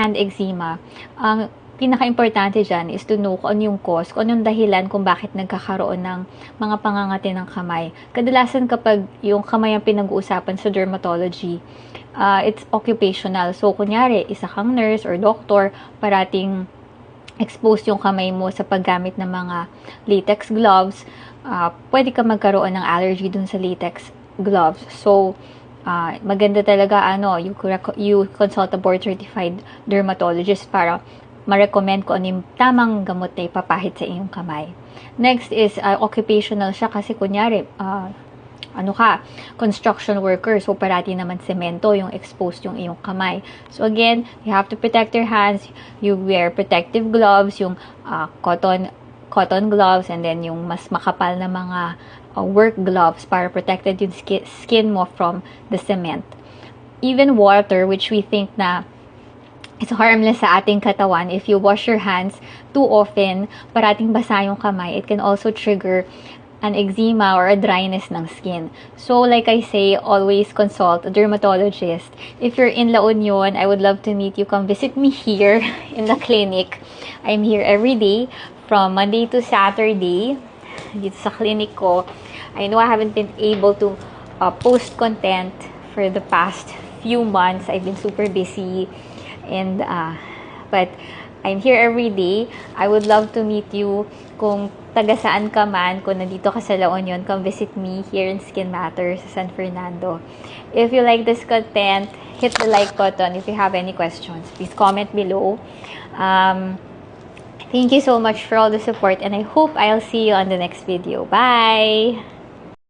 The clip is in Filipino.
and eczema, ang pinaka-importante dyan is to know kung ano yung cause, kung ano yung dahilan kung bakit nagkakaroon ng mga pangangati ng kamay. Kadalasan kapag yung kamay ang pinag-uusapan sa dermatology, it's occupational. So, kunyari, isa kang nurse or doctor, parating exposed yung kamay mo sa paggamit ng mga latex gloves, pwede ka magkaroon ng allergy dun sa latex gloves. So, maganda talaga you consult a board certified dermatologist para ma-recommend ko ano yung tamang gamot na ipapahid sa iyong kamay. Next is occupational siya kasi kunyari construction worker, so parati naman semento yung exposed yung iyong kamay. So again, you have to protect your hands, you wear protective gloves, yung cotton gloves, and then yung mas makapal na mga work gloves para protected yung skin mo from the cement. Even water, which we think na it's harmless sa ating katawan, if you wash your hands too often, parating basa yung kamay, it can also trigger an eczema or a dryness ng skin. So, like I say, always consult a dermatologist. If you're in La Union, I would love to meet you. Come visit me here in the clinic. I'm here every day from Monday to Saturday dito sa clinic ko. I know I haven't been able to post content for the past few months. I've been super busy, and but I'm here every day. I would love to meet you. Kung taga saan ka man, kung nandito ka sa La Union, come visit me here in Skin Matters sa San Fernando. If you like this content, hit the like button. If you have any questions, please comment below. Thank you so much for all the support, and I hope I'll see you on the next video. Bye!